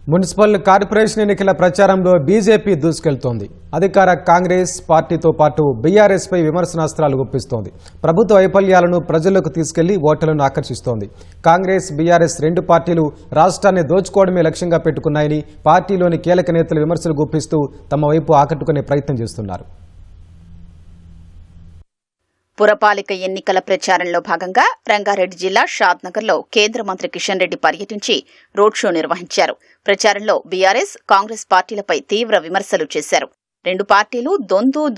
Municipal corporation ఎన్నికల ప్రచారంలో BJP దూసుకెళ్తోంది. అధికార కాంగ్రెస్ పార్టీతో పాటు బీఆర్ఎస్ పై విమర్శనాస్త్రాలు గుప్పిస్తోంది. ప్రభుత్వ వైఫల్యాలను ప్రజల్లోకి తీసుకెళ్లి ఓట్లను ఆకర్షిస్తోంది. కాంగ్రెస్ బీఆర్ఎస్ రెండు పార్టీలు రాష్ట్రాన్ని దోచుకోవడమే లక్ష్యంగా పెట్టుకున్నాయని పార్టీలోని కీలక నేతలు విమర్శలు గుప్పిస్తూ తమ వైపు ఆకట్టుకునే ప్రయత్నం చేస్తున్నారు. పురపాలిక ఎన్నికల ప్రచారంలో భాగంగా రంగారెడ్డి జిల్లా షాద్నగర్లో కేంద్ర మంత్రి కిషన్ రెడ్డి పర్యటించి రోడ్ షో నిర్వహించారు. ప్రచారంలో బీఆర్ఎస్, కాంగ్రెస్ పార్టీలపై తీవ్ర విమర్శలు చేశారు. రెండు పార్టీలు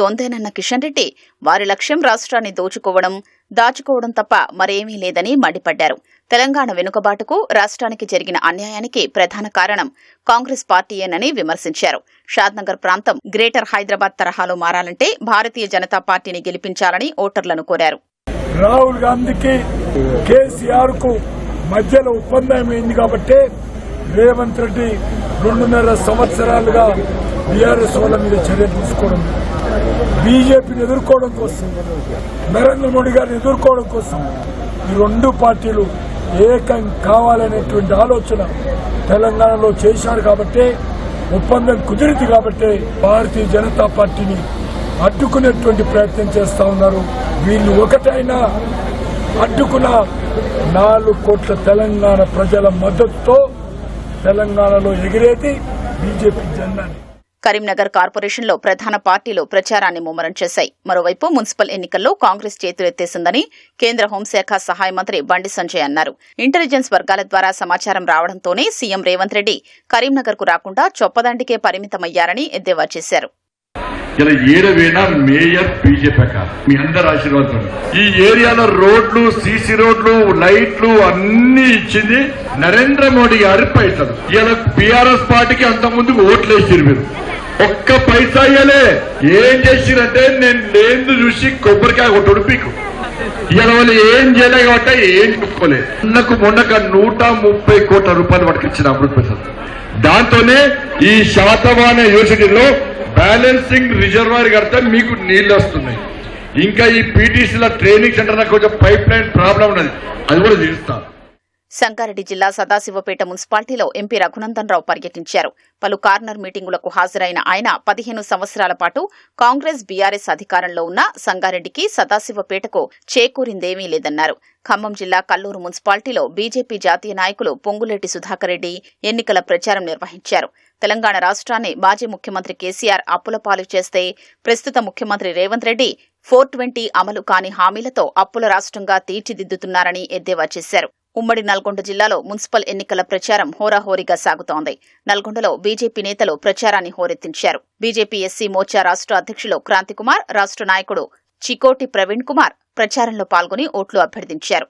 దొందేనన్న కిషన్ రెడ్డి వారి లక్ష్యం రాష్ట్రాన్ని దాచుకోవడం తప్ప మరేమీ లేదని మండిపడ్డారు. తెలంగాణ వెనుకబాటుకు, రాష్ట్రానికి జరిగిన అన్యాయానికి ప్రధాన కారణం కాంగ్రెస్ పార్టీయేనని విమర్శించారు. షాద్నగర్ ప్రాంతం గ్రేటర్ హైదరాబాద్ తరహాలో మారాలంటే భారతీయ జనతా పార్టీని గెలిపించాలని ఓటర్లను కోరారు. రాహుల్ గాంధీకి కేసీఆర్ కు మధ్యలో ఒప్పందమైంది కాబట్టి రేవంత్ రెడ్డి 2.5 సంవత్సరాలుగా బీఆర్ఎస్ వాళ్ళ మీద చర్యలు తీసుకోవడం, బీజేపీని ఎదుర్కోవడం కోసం, నరేంద్ర మోడీ గారిని ఎదుర్కోవడం కోసం ఈ రెండు పార్టీలు ఏకం కావాలనేటువంటి ఆలోచన తెలంగాణలో చేశారు. కాబట్టి ఒప్పందం కుదిరింది కాబట్టి భారతీయ జనతా పార్టీని అడ్డుకునేటువంటి ప్రయత్నం చేస్తా ఉన్నారు. వీళ్ళు ఒకటైనా అడ్డుకున్న 4 కోట్ల తెలంగాణ ప్రజల మద్దతుతో తెలంగాణలో ఎగిరేది బీజేపీ జెండాని. కరీంనగర్ కార్పొరేషన్లో ప్రధాన పార్టీలు ప్రచారాన్ని ముమ్మరం చేశాయి. మరోవైపు మున్సిపల్ ఎన్నికల్లో కాంగ్రెస్ చేతులెత్తేసిందని కేంద్ర హోంశాఖ సహాయ మంత్రి బండి సంజయ్ అన్నారు. ఇంటెలిజెన్స్ వర్గాల ద్వారా సమాచారం రావడంతోనే సీఎం రేవంత్ రెడ్డి కరీంనగర్ కు రాకుండా చొప్పదండికే పరిమితమయ్యారని ఎద్దేవా చేశారు. ఇలా ఏడవేనా మేయర్ బీజేపీ కాదు, మీ అందరి ఆశీర్వాదం. ఈ ఏరియాలో రోడ్లు, సీసీ రోడ్లు, లైట్లు అన్ని ఇచ్చింది నరేంద్ర మోడీ గారి పైసలు. ఇలా బీఆర్ఎస్ పార్టీకి అంత ముందుకు ఓట్లు వేసిరు. మీరు ఒక్క పైసా ఇయ్యలే. ఏం చేసిరంటే నేను లేందు చూసి కొబ్బరికాయ కొట్టుడు పీకు. ఇలా వాళ్ళు ఏం చేయలే కాబట్టి ఏం చెప్పుకోలేదు. మొన్నక 130 కోట్ల రూపాయలు పట్టుకొచ్చిన అమృత్ ప్రసాద్. దాంతోనే ఈ శాతవాహన యూనివర్సిటీలో బ్యాలెన్సింగ్ రిజర్వాయర్ కడితే మీకు నీళ్లు వస్తున్నాయి. ఇంకా ఈ పీటీసీల ట్రైనింగ్ సెంటర్ నాకు కొంచెం పైప్ లైన్ ప్రాబ్లం ఉన్నది, అది కూడా తీరుస్తాను. సంగారెడ్డి జిల్లా సదాశివపేట మున్సిపాలిటీలో ఎంపీ రఘునందన్ రావు పర్యటించారు. పలు కార్నర్ మీటింగులకు హాజరైన ఆయన 15 సంవత్సరాల పాటు కాంగ్రెస్ బీఆర్ఎస్ అధికారంలో ఉన్న సంగారెడ్డికి సదాశివపేటకు చేకూరిందేమీ లేదన్నారు. ఖమ్మం జిల్లా కల్లూరు మున్సిపాలిటీలో బీజేపీ జాతీయ నాయకులు పొంగులేటి సుధాకర్ రెడ్డి ఎన్నికల ప్రచారం నిర్వహించారు. తెలంగాణ రాష్ట్రాన్ని మాజీ ముఖ్యమంత్రి కేసీఆర్ అప్పుల పాలు చేస్తే ప్రస్తుత ముఖ్యమంత్రి రేవంత్ రెడ్డి 420 అమలు కాని హామీలతో అప్పుల రాష్ట్రంగా తీర్చిదిద్దుతున్నారని ఎద్దేవా చేశారు. ఉమ్మడి నల్గొండ జిల్లాలో మున్సిపల్ ఎన్నికల ప్రచారం హోరాహోరీగా సాగుతోంది. నల్గొండలో బీజేపీ నేతలు ప్రచారాన్ని హోరెత్తించారు. బీజేపీ ఎస్సీ మోర్చా రాష్ట్ర అధ్యక్షులు క్రాంతికుమార్, రాష్ట్ర నాయకుడు చికోటి ప్రవీణ్ కుమార్ ప్రచారంలో పాల్గొని ఓట్లు అభ్యర్థించారు.